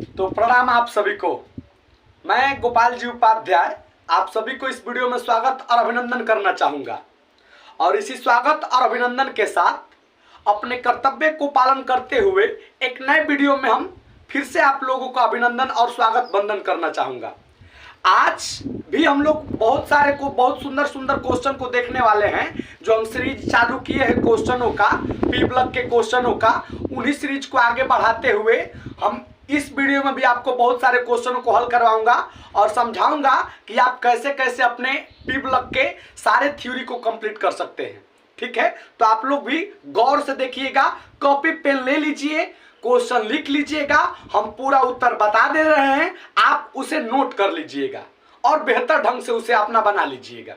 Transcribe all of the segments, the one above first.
तो प्रणाम आप सभी को। मैं गोपाल जी उपाध्याय आप सभी को इस वीडियो में स्वागत और अभिनंदन करना चाहूँगा। और इसी स्वागत और अभिनंदन के साथ अपने कर्तव्य को पालन करते हुए एक नए वीडियो में हम फिर से आप लोगों का अभिनंदन और स्वागत वंदन करना चाहूँगा। आज भी हम लोग बहुत सुंदर सुंदर क्वेश्चन को देखने वाले हैं। जो हम सीरीज चालू किए हैं क्वेश्चनों का, पी ब्लॉक के क्वेश्चनों का, उन्हीं सीरीज को आगे बढ़ाते हुए हम इस वीडियो में भी आपको बहुत सारे क्वेश्चनों को हल करवाऊंगा और समझाऊंगा कि आप कैसे कैसे अपने पी ब्लॉक के सारे थ्योरी को कंप्लीट कर सकते हैं। ठीक है, तो आप लोग भी गौर से देखिएगा, कॉपी पेन ले लीजिए, क्वेश्चन लिख लीजिएगा, हम पूरा उत्तर बता दे रहे हैं, आप उसे नोट कर लीजिएगा और बेहतर ढंग से उसे अपना बना लीजिएगा।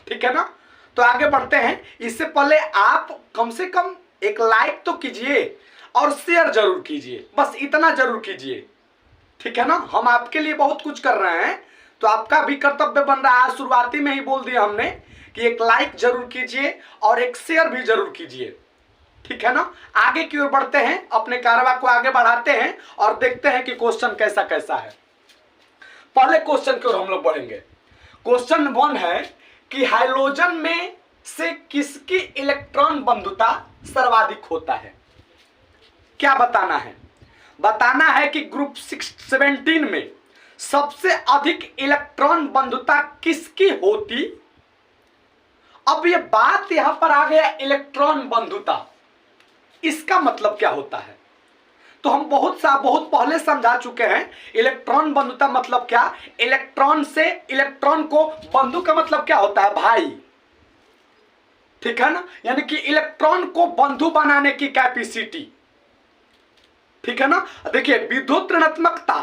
ठीक है ना, तो आगे बढ़ते हैं। इससे पहले आप कम से कम एक लाइक तो कीजिए और शेयर जरूर कीजिए, बस इतना जरूर कीजिए। ठीक है ना, हम आपके लिए बहुत कुछ कर रहे हैं, तो आपका भी कर्तव्य बन रहा है। शुरुआती में ही बोल दिया हमने कि एक लाइक जरूर कीजिए और एक शेयर भी जरूर कीजिए। ठीक है ना, आगे की ओर बढ़ते हैं, अपने कारवा को आगे बढ़ाते हैं और देखते हैं कि क्वेश्चन कैसा कैसा है। पहले क्वेश्चन की ओर हम लोग बढ़ेंगे। क्वेश्चन 1 है कि हाइड्रोजन में से किसकी इलेक्ट्रॉन बंधुता सर्वाधिक होता है। क्या बताना है? बताना है कि ग्रुप 17 में सबसे अधिक इलेक्ट्रॉन बंधुता किसकी होती। अब ये बात यहां पर आ गया इलेक्ट्रॉन बंधुता, इसका मतलब क्या होता है? तो हम बहुत पहले समझा चुके हैं। इलेक्ट्रॉन बंधुता मतलब क्या? इलेक्ट्रॉन से इलेक्ट्रॉन को, बंधु का मतलब क्या होता है? भाई। ठीक है ना, यानी कि इलेक्ट्रॉन को बंधु बनाने की कैपेसिटी। ठीक है ना, देखिए विद्युत ऋणात्मकता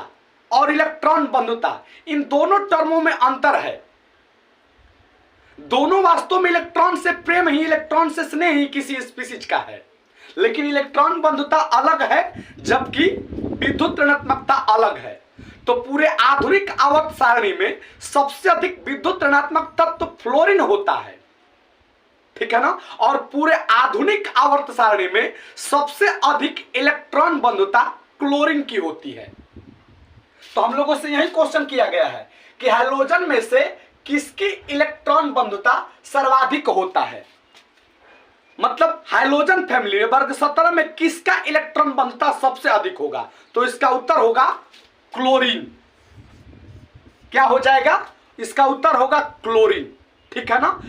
और इलेक्ट्रॉन बंधुता, इन दोनों टर्मों में अंतर है। दोनों वास्तव में इलेक्ट्रॉन से प्रेम ही, इलेक्ट्रॉन से स्नेह ही किसी स्पीशीज का है, लेकिन इलेक्ट्रॉन बंधुता अलग है जबकि विद्युत ऋणात्मकता अलग है। तो पूरे आधुनिक आवर्त सारणी में सबसे अधिक विद्युत ऋणात्मक तत्व फ्लोरीन होता है। ठीक है ना, और पूरे आधुनिक आवर्त सारणी में सबसे अधिक इलेक्ट्रॉन बंधुता क्लोरीन की होती है। तो हम लोगों से यही क्वेश्चन किया गया है कि हाइड्रोजन में से किसकी इलेक्ट्रॉन बंधुता सर्वाधिक होता है। मतलब हाइड्रोजन फैमिली में वर्ग 17 में किसका इलेक्ट्रॉन बंधुता सबसे अधिक होगा? तो इसका उत्तर होगा क्लोरीन। क्या हो जाएगा? इसका उत्तर होगा क्लोरीन। ठीक है ना,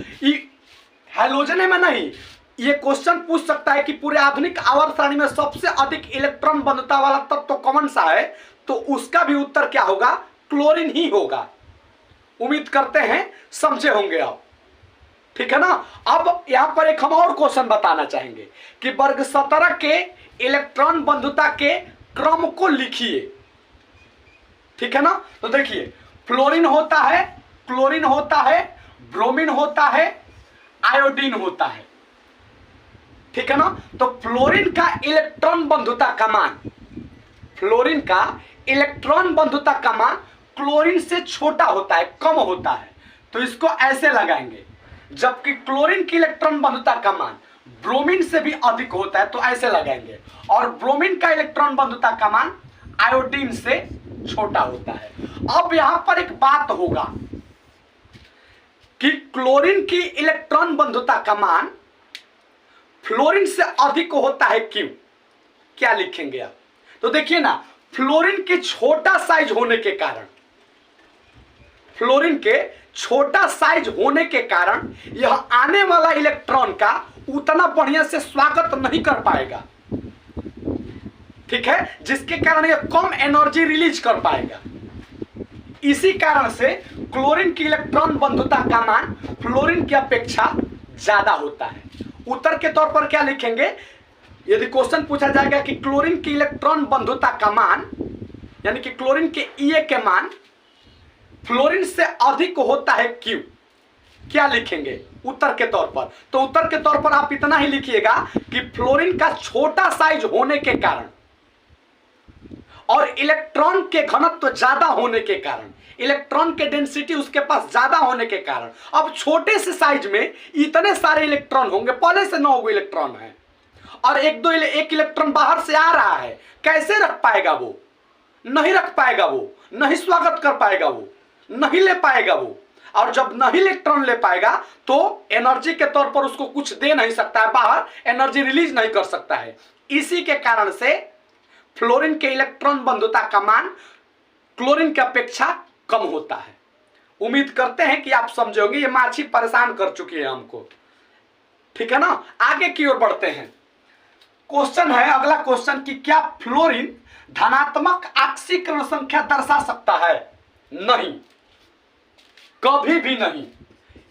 हाइड्रोजन में नहीं, ये क्वेश्चन पूछ सकता है कि पूरे आधुनिक आवर्त सारणी में सबसे अधिक इलेक्ट्रॉन बंधुता वाला तत्व तो कौन सा है? तो उसका भी उत्तर क्या होगा? क्लोरीन ही होगा। उम्मीद करते हैं समझे होंगे आप। ठीक है ना, अब यहां पर एक हम और क्वेश्चन बताना चाहेंगे कि वर्ग 17 के इलेक्ट्रॉन बंधुता के क्रम को लिखिए। ठीक है ना, तो देखिए फ्लोरीन होता है, क्लोरीन होता है, ब्रोमीन होता है, आयोडीन होता है। ठीक है ना, तो फ्लोरीन का इलेक्ट्रॉन बंधुता का मान, फ्लोरीन का इलेक्ट्रॉन बंधुता का मान क्लोरीन से छोटा होता है, कम होता है। तो इसको ऐसे लगाएंगे, जबकि क्लोरीन की इलेक्ट्रॉन बंधुता का मान ब्रोमीन से भी अधिक होता है, तो ऐसे लगाएंगे। और ब्रोमीन का इलेक्ट्रॉन बंधुता का मान आयोडीन से छोटा होता है। अब यहां पर एक बात होगा कि क्लोरीन की इलेक्ट्रॉन बंधुता का मान फ्लोरीन से अधिक होता है, क्यों? क्या लिखेंगे आप? तो देखिए ना, फ्लोरीन के छोटा साइज होने के कारण, फ्लोरीन के छोटा साइज होने के कारण यह आने वाला इलेक्ट्रॉन का उतना बढ़िया से स्वागत नहीं कर पाएगा। ठीक है, जिसके कारण यह कम एनर्जी रिलीज कर पाएगा। इसी कारण से क्लोरीन की इलेक्ट्रॉन बंधुता का मान फ्लोरीन की अपेक्षा ज्यादा होता है। उत्तर के तौर पर क्या लिखेंगे? यदि क्वेश्चन पूछा जाएगा कि क्लोरीन की इलेक्ट्रॉन बंधुता का मान, यानी कि क्लोरीन के Ea के मान फ्लोरीन से अधिक होता है, क्यों? क्या लिखेंगे उत्तर के तौर पर? तो उत्तर के तौर पर आप इतना ही लिखिएगा कि फ्लोरीन का छोटा साइज होने के कारण और इलेक्ट्रॉन के घनत्व ज्यादा होने के कारण, इलेक्ट्रॉन के डेंसिटी उसके पास ज्यादा होने के कारण, अब छोटे से साइज में इतने सारे इलेक्ट्रॉन होंगे, पहले से 9 इलेक्ट्रॉन है और एक इलेक्ट्रॉन बाहर से आ रहा है, कैसे रख पाएगा वो? नहीं रख पाएगा, वो नहीं स्वागत कर पाएगा, वो नहीं ले पाएगा वो। और जब नहीं इलेक्ट्रॉन ले पाएगा तो एनर्जी के तौर पर उसको कुछ दे नहीं सकता है, बाहर एनर्जी रिलीज नहीं कर सकता है। इसी के कारण से फ्लोरीन के इलेक्ट्रॉन बंधुता का मान क्लोरीन की अपेक्षा कम होता है। उम्मीद करते हैं कि आप समझे होंगे, ये माछी परेशान कर चुकी है हमको, ठीक है ना। आगे की ओर बढ़ते हैं। क्वेश्चन है अगला क्वेश्चन कि क्या फ्लोरीन धनात्मक ऑक्सीकरण संख्या दर्शा सकता है? नहीं, कभी भी नहीं।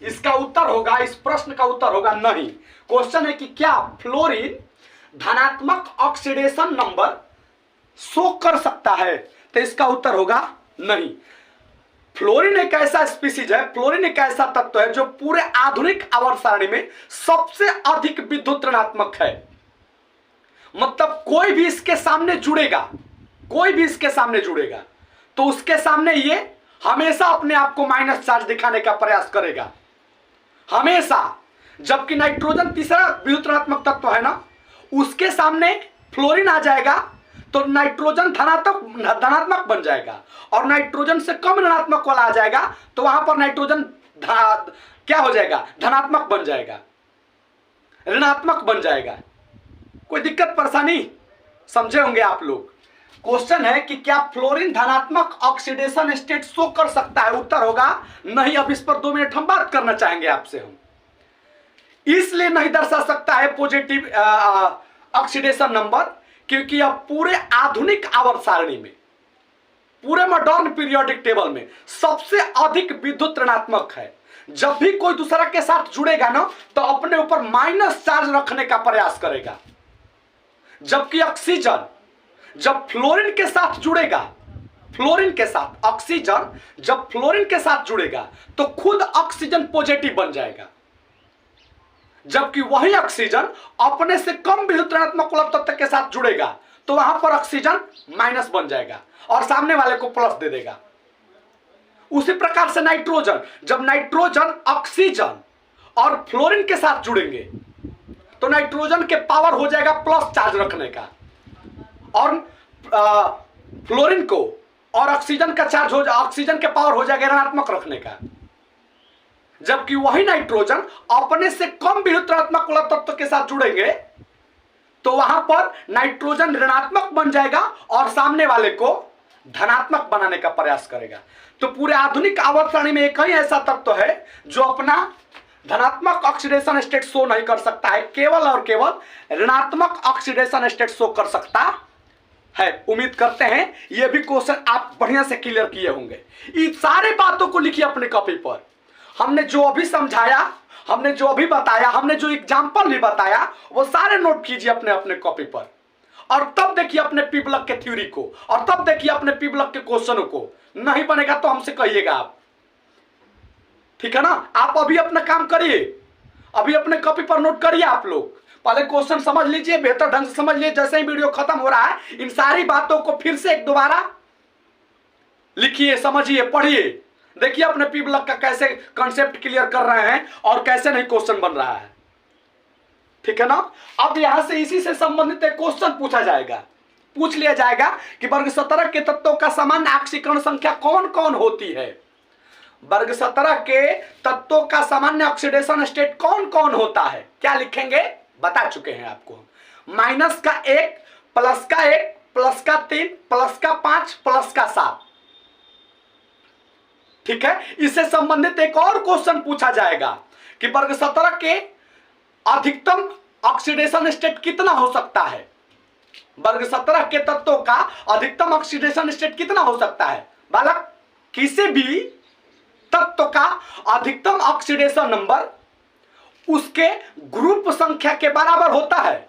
इसका उत्तर होगा, इस प्रश्न का उत्तर होगा नहीं। क्वेश्चन है कि क्या फ्लोरीन धनात्मक ऑक्सीडेशन नंबर शो कर सकता है? तो इसका उत्तर होगा नहीं। फ्लोरीन एक ऐसा स्पीसीज है, फ्लोरीन एक ऐसा तत्व है जो पूरे आधुनिक आवर्त सारणी में सबसे अधिक विद्युत ऋणात्मक है। मतलब कोई भी इसके सामने जुड़ेगा, कोई भी इसके सामने जुड़ेगा तो उसके सामने ये हमेशा अपने आप को माइनस चार्ज दिखाने का प्रयास करेगा, हमेशा। जबकि नाइट्रोजन तीसरा विद्युत ऋणात्मक तत्व है ना, उसके सामने फ्लोरीन आ जाएगा तो नाइट्रोजन धनात्मक बन जाएगा, और नाइट्रोजन से कम ऋणात्मक वाला आ जाएगा तो वहां पर नाइट्रोजन क्या हो जाएगा? धनात्मक बन जाएगा, ऋणात्मक बन जाएगा। कोई दिक्कत परेशानी? समझे होंगे आप लोग। क्वेश्चन है कि क्या फ्लोरीन धनात्मक ऑक्सीडेशन स्टेट शो कर सकता है? उत्तर होगा नहीं। अब इस पर 2 मिनट हम बात करना चाहेंगे आपसे। हम इसलिए नहीं दर्शा सकता है पॉजिटिव ऑक्सीडेशन नंबर, क्योंकि अब पूरे आधुनिक आवर्त सारणी में, पूरे मॉडर्न पीरियोडिक टेबल में सबसे अधिक विद्युत ऋणात्मक है। जब भी कोई दूसरा के साथ जुड़ेगा ना तो अपने ऊपर माइनस चार्ज रखने का प्रयास करेगा, जबकि ऑक्सीजन जब फ्लोरीन के साथ जुड़ेगा, फ्लोरीन के साथ ऑक्सीजन जब फ्लोरीन के साथ जुड़ेगा तो खुद ऑक्सीजन पॉजिटिव बन जाएगा, जबकि वही ऑक्सीजन अपने से कम विद्युत ऋणात्मक तत्व के साथ जुड़ेगा तो वहां पर ऑक्सीजन माइनस बन जाएगा और सामने वाले को प्लस दे देगा। उसी प्रकार से नाइट्रोजन, जब नाइट्रोजन ऑक्सीजन और फ्लोरीन के साथ जुड़ेंगे तो नाइट्रोजन के पावर हो जाएगा प्लस चार्ज रखने का, और फ्लोरीन को और ऑक्सीजन का चार्ज हो ऑक्सीजन के पावर हो जाएगा ऋणात्मक रखने का। जबकि वही नाइट्रोजन अपने से कम विद्युत ऋणात्मक तत्व के साथ जुड़ेंगे तो वहां पर नाइट्रोजन ऋणात्मक बन जाएगा और सामने वाले को धनात्मक बनाने का प्रयास करेगा। तो पूरे आधुनिक आवर्त सारणी में एक ही ऐसा तत्व है जो अपना धनात्मक ऑक्सीडेशन स्टेट शो नहीं कर सकता है, केवल और केवल ऋणात्मक ऑक्सीडेशन स्टेट शो कर सकता है। उम्मीद करते हैं यह भी क्वेश्चन आप बढ़िया से क्लियर किए होंगे। इन सारे बातों को लिखिए अपने कॉपी पर। हमने जो अभी समझाया, हमने जो अभी बताया, हमने जो एग्जाम्पल भी बताया, वो सारे नोट कीजिए अपने अपने कॉपी पर, और तब देखिए अपने पी ब्लॉक के थ्योरी को, और तब देखिए अपने पी ब्लॉक के क्वेश्चनों को। नहीं बनेगा तो हमसे कहिएगा आप, ठीक है ना। आप अभी अपना काम करिए, अभी अपने कॉपी पर नोट करिए। आप लोग पहले क्वेश्चन समझ लीजिए, बेहतर ढंग से समझ लीजिए। जैसे ही वीडियो खत्म हो रहा है इन सारी बातों को फिर से एक दोबारा लिखिए, समझिए, पढ़िए, देखिए अपने पी ब्लॉक का कैसे कॉन्सेप्ट क्लियर कर रहे हैं और कैसे नहीं क्वेश्चन बन रहा है, ठीक है ना। अब यहां से इसी से संबंधित एक क्वेश्चन पूछा जाएगा, पूछ लिया जाएगा कि वर्ग 17 के तत्वों का सामान्य ऑक्सीकरण संख्या कौन कौन होती है। वर्ग 17 के तत्वों का सामान्य ऑक्सीडेशन स्टेट कौन कौन होता है? क्या लिखेंगे? बता चुके हैं आपको। -1, +1, +3, +5, +7, ठीक है। इससे संबंधित एक और क्वेश्चन पूछा जाएगा कि वर्ग 17 के अधिकतम ऑक्सीडेशन स्टेट कितना हो सकता है। वर्ग 17 के तत्वों का अधिकतम ऑक्सीडेशन स्टेट कितना हो सकता है बालक? किसी भी तत्व का अधिकतम ऑक्सीडेशन नंबर उसके ग्रुप संख्या के बराबर होता है,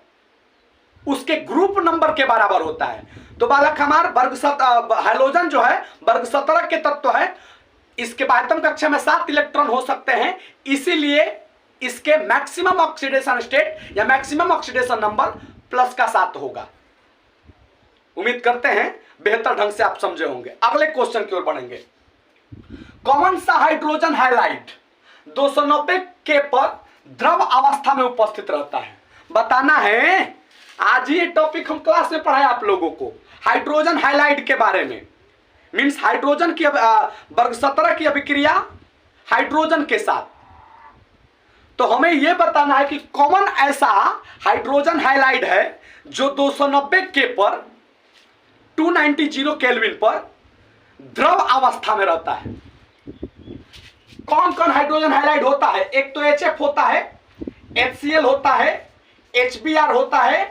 उसके ग्रुप नंबर के बराबर होता है। तो बालक हमारा वर्ग हाइड्रोजन जो है वर्ग 17 के तत्व है, इसके बाह्यतम कक्षा में 7 इलेक्ट्रॉन हो सकते हैं, इसीलिए इसके मैक्सिमम ऑक्सीडेशन स्टेट या मैक्सिमम ऑक्सीडेशन नंबर +7 होगा। उम्मीद करते हैं बेहतर ढंग से आप समझे होंगे। अगले क्वेश्चन की ओर बढ़ेंगे। कौन सा हाइड्रोजन हाइलाइट 290 के पर द्रव अवस्था में उपस्थित रहता है? बताना है। आज ही ये टॉपिक हम क्लास में पढ़ाए आप लोगों को। हाइड्रोजन हाइलाइड के बारे में, मीन्स हाइड्रोजन की वर्ग 17 की अभिक्रिया हाइड्रोजन के साथ। तो हमें यह बताना है कि कौन ऐसा हाइड्रोजन हाइलाइड है जो 290 के पर 290 केल्विन पर द्रव अवस्था में रहता है। कौन कौन हाइड्रोजन हाइलाइड होता है? एक तो HF होता है, HCl होता है, HBr होता है,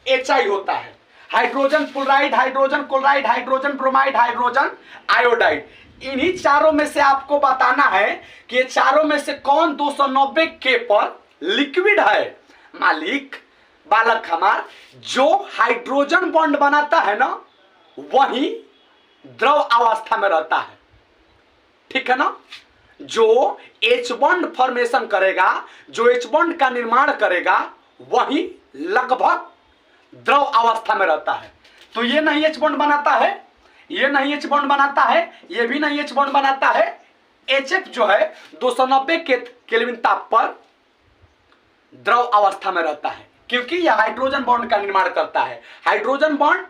HI होता है। Hydrogen fluoride, hydrogen chloride, hydrogen bromide, hydrogen iodide. इन्हीं चारों में से आपको बताना है कि ये चारों में से कौन 290 के पर लिक्विड है। मालिक बालक हमार जो हाइड्रोजन बॉन्ड बनाता है ना वही द्रव अवस्था में रहता है, ठीक है ना। जो H बॉन्ड फॉर्मेशन करेगा, जो H बॉन्ड का निर्माण करेगा वही लगभग द्रव अवस्था में रहता है। तो ये नहीं H बॉन्ड बनाता है, ये नहीं H बॉन्ड बनाता है, ये भी नहीं H बॉन्ड बनाता है। HF जो है 290 केल्विन ताप पर द्रव अवस्था में रहता है, क्योंकि यह हाइड्रोजन बॉन्ड का निर्माण करता है। हाइड्रोजन बॉन्ड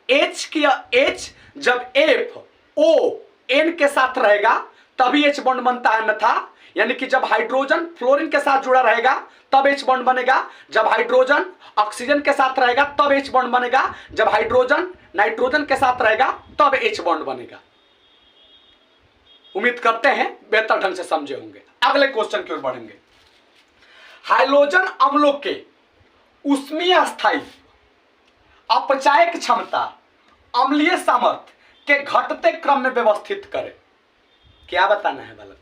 H जब F O N के साथ रहेगा तभी H बॉन्ड बनता है, अन्यथा यानी कि जब हाइड्रोजन फ्लोरीन के साथ जुड़ा रहेगा तब H बॉन्ड बनेगा, जब हाइड्रोजन ऑक्सीजन के साथ रहेगा तब H बॉन्ड बनेगा, जब हाइड्रोजन नाइट्रोजन के साथ रहेगा तब H बॉन्ड बनेगा। उम्मीद करते हैं बेहतर ढंग से समझे होंगे। अगले क्वेश्चन की ओर बढ़ेंगे। हाइड्रोजन अम्लों के ऊष्मीय स्थायित्व, अपचायक क्षमता, अम्लीय सामर्थ्य के घटते क्रम में व्यवस्थित करें। क्या बताना है बालक?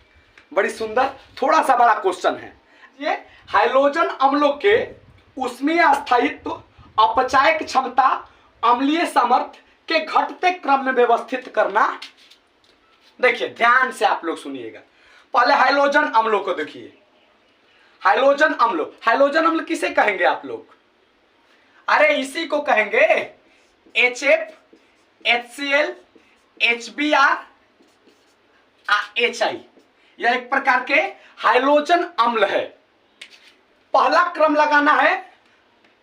बड़ी सुंदर, थोड़ा सा बड़ा क्वेश्चन है ये। हाइड्रोजन अम्लों के ऊष्मीय स्थायित्व, अपचायक क्षमता, अम्लीय सामर्थ्य के घटते क्रम में व्यवस्थित करना। देखिए ध्यान से आप लोग सुनिएगा। पहले हाइड्रोजन अम्लों को देखिए। हाइड्रोजन अम्ल किसे कहेंगे आप लोग? अरे इसी को कहेंगे HF, HCl, HBr, HI। यह एक प्रकार के हाइड्रोजन अम्ल है। पहला क्रम लगाना है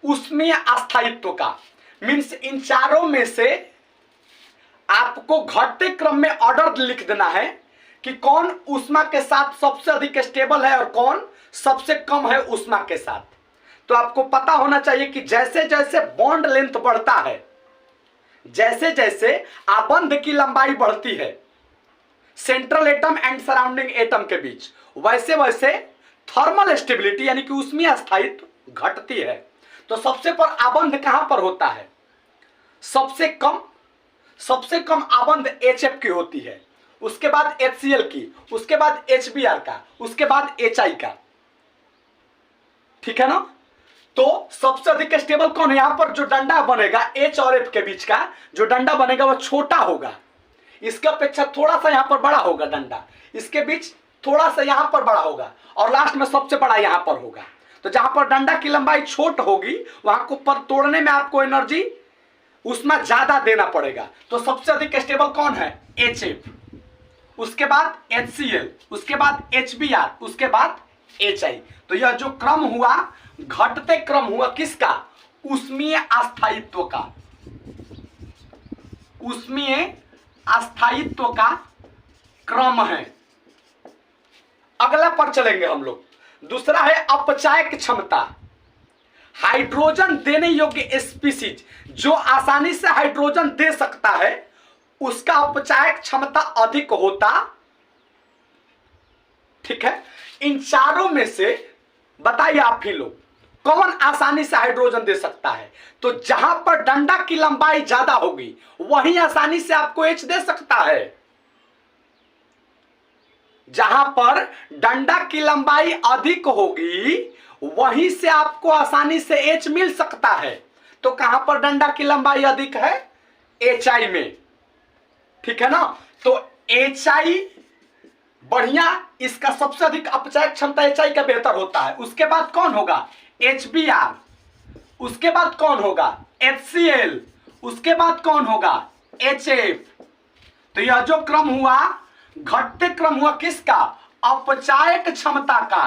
ऊष्मीय अस्थायित्व का, मीन्स इन चारों में से आपको घटते क्रम में ऑर्डर लिख देना है कि कौन ऊष्मा के साथ सबसे अधिक स्टेबल है और कौन सबसे कम है ऊष्मा के साथ। तो आपको पता होना चाहिए कि जैसे जैसे बॉन्ड लेंथ बढ़ता है, जैसे जैसे आबंध की लंबाई बढ़ती है central atom and surrounding atom के बीच, वैसे वैसे थर्मल स्टेबिलिटी यानी कि ऊष्मीय स्थायित्व घटती है। तो सबसे पर आबंध कहां पर होता है? सबसे कम आबंध HF की होती है, उसके बाद HCl की, उसके बाद HBr का, उसके बाद HI का, ठीक है ना। तो सबसे अधिक स्टेबल कौन है? यहां पर जो डंडा बनेगा H और F के बीच का जो डंडा बनेगा वह छोटा होगा, इसके अपेक्षा थोड़ा सा यहां पर बड़ा होगा डंडा, इसके बीच थोड़ा सा यहां पर बड़ा होगा और लास्ट में सबसे बड़ा यहां पर होगा। तो जहां पर डंडा की लंबाई छोट होगी वहां को पर तोड़ने में आपको एनर्जी ऊष्मा ज्यादा देना पड़ेगा। तो सबसे अधिक स्टेबल कौन है? HF, उसके बाद HCl, उसके बाद HBr, उसके बाद HI। तो यह जो क्रम हुआ घटते क्रम हुआ किसका? ऊष्मीय अस्थायित्व का, ऊष्मीय अस्थायित्व का क्रम है। अगला पर चलेंगे हम लोग। दूसरा है अपचायक क्षमता। हाइड्रोजन देने योग्य स्पीसीज जो आसानी से हाइड्रोजन दे सकता है उसका अपचायक क्षमता अधिक होता, ठीक है। इन चारों में से बताइए आप ही लोग कौन आसानी से हाइड्रोजन दे सकता है? तो जहां पर डंडा की लंबाई ज्यादा होगी वहीं आसानी से आपको H दे सकता है। जहां पर डंडा की लंबाई अधिक होगी वहीं से आपको आसानी से H मिल सकता है। तो कहां पर डंडा की लंबाई अधिक है? HI में, ठीक है ना। तो HI बढ़िया, इसका सबसे अधिक अपचायक क्षमता HI का बेहतर होता है। उसके बाद कौन होगा? HBr, उसके बाद कौन होगा? HCl, उसके बाद कौन होगा? HF। तो यह जो क्रम हुआ घटते क्रम हुआ किसका? अपचायक क्षमता का।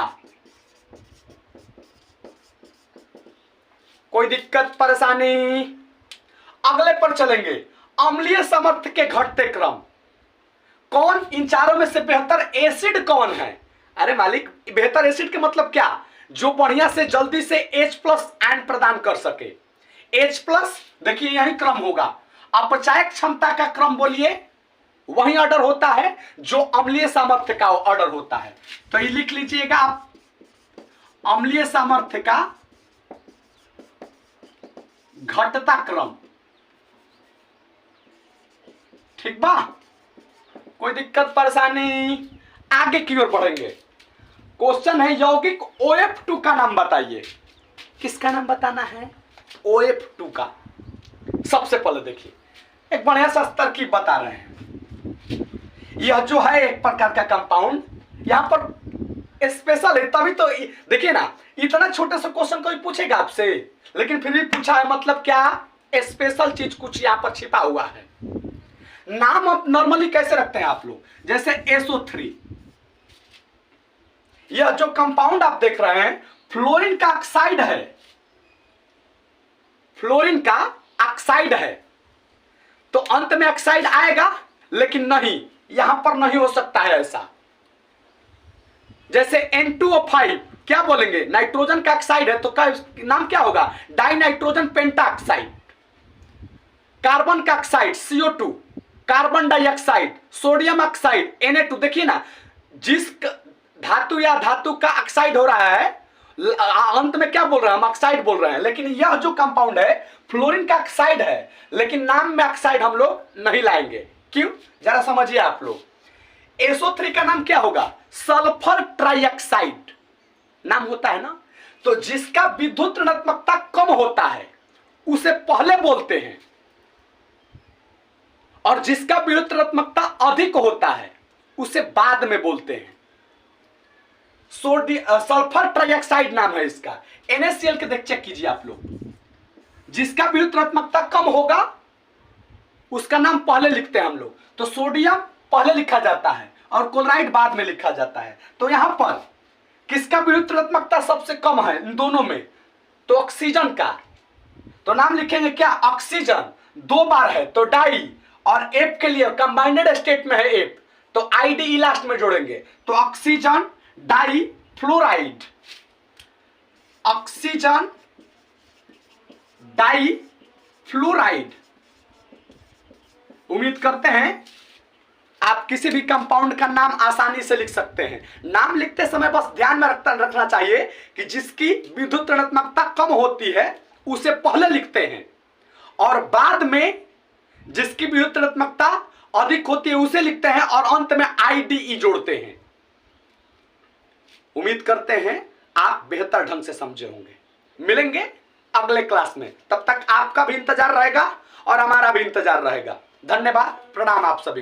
कोई दिक्कत परेशानी? अगले पर चलेंगे, अम्लीय सामर्थ्य के घटते क्रम। कौन इन चारों में से बेहतर एसिड कौन है? अरे मालिक, बेहतर एसिड के मतलब क्या? जो बढ़िया से जल्दी से H+ आयन प्रदान कर सके। H+, देखिए यही क्रम होगा। अपचायक क्षमता का क्रम बोलिए, वही ऑर्डर होता है जो अम्लीय सामर्थ्य का ऑर्डर होता है। तो ये लिख लीजिएगा आप, अम्लीय सामर्थ्य का घटता क्रम। ठीक बा, कोई दिक्कत परेशानी? आगे की ओर बढ़ेंगे। क्वेश्चन है यौगिक OF2 का नाम बताइए। किसका नाम बताना है? OF2 का। सबसे पहले देखिए, एक बढ़िया सा तरकीब बता रहे हैं। यह जो है एक प्रकार का कंपाउंड, यहां पर स्पेशल है, तभी तो देखिए ना, इतना छोटे से क्वेश्चन कोई पूछेगा आपसे, लेकिन फिर भी पूछा है, मतलब क्या? स्पेशल चीज कुछ यहां पर छिपा हुआ है। नाम आप नॉर्मली कैसे रखते हैं आप लोग? जैसे SO3, यह जो कंपाउंड आप देख रहे हैं फ्लोरीन का ऑक्साइड है, फ्लोरीन का ऑक्साइड है, तो अंत में ऑक्साइड आएगा, लेकिन नहीं, यहां पर नहीं हो सकता है ऐसा। जैसे N2O5 क्या बोलेंगे? नाइट्रोजन का ऑक्साइड है, तो का नाम क्या होगा? Die nitrogen pentoxide. कार्बन का oxide CO2, carbon dioxide, sodium oxide Na2। देखिए ना, जिस धातु या धातु का ऑक्साइड हो रहा है, अंत में क्या बोल रहे हैं हम? ऑक्साइड बोल रहे हैं। लेकिन यह जो कंपाउंड है फ्लोरीन का ऑक्साइड है, लेकिन नाम में ऑक्साइड हम लोग नहीं लाएंगे। क्यों? जरा समझिए आप लोग। SO3 का नाम क्या होगा? सल्फर ट्राइऑक्साइड नाम होता है ना। तो जिसका विद्युत ऋणात्मकता कम होता है उसे पहले बोलते हैं, और जिसका विद्युत ऋणात्मकता अधिक होता है उसे बाद में बोलते हैं। सल्फर ट्राइऑक्साइड नाम है इसका। NaCl के देख चेक कीजिए आप लोग, जिसका विद्युत ऋणात्मकता कम होगा उसका नाम पहले लिखते हैं हम लोग। तो सोडियम पहले लिखा जाता है और क्लोराइड बाद में लिखा जाता है। तो यहां पर किसका विद्युत ऋणात्मकता सबसे कम है इन दोनों में? तो ऑक्सीजन का। तो नाम लिखेंगे क्या? ऑक्सीजन। 2 बार है तो डाई, और F के लिए कंबाइंडेड स्टेट में है F, तो IDE लास्ट में जोड़ेंगे। तो oxygen difluoride, oxygen difluoride. उम्मीद करते हैं आप किसी भी कंपाउंड का नाम आसानी से लिख सकते हैं। नाम लिखते समय बस ध्यान में रखना चाहिए कि जिसकी विद्युत ऋणात्मकता कम होती है उसे पहले लिखते हैं, और बाद में जिसकी विद्युत ऋणात्मकता अधिक होती है उसे लिखते हैं, और अंत में IDE जोड़ते हैं। उम्मीद करते हैं आप बेहतर ढंग से समझे होंगे। मिलेंगे अगले क्लास में, तब तक आपका भी इंतजार रहेगा और हमारा भी इंतजार रहेगा। धन्यवाद, प्रणाम आप सभी।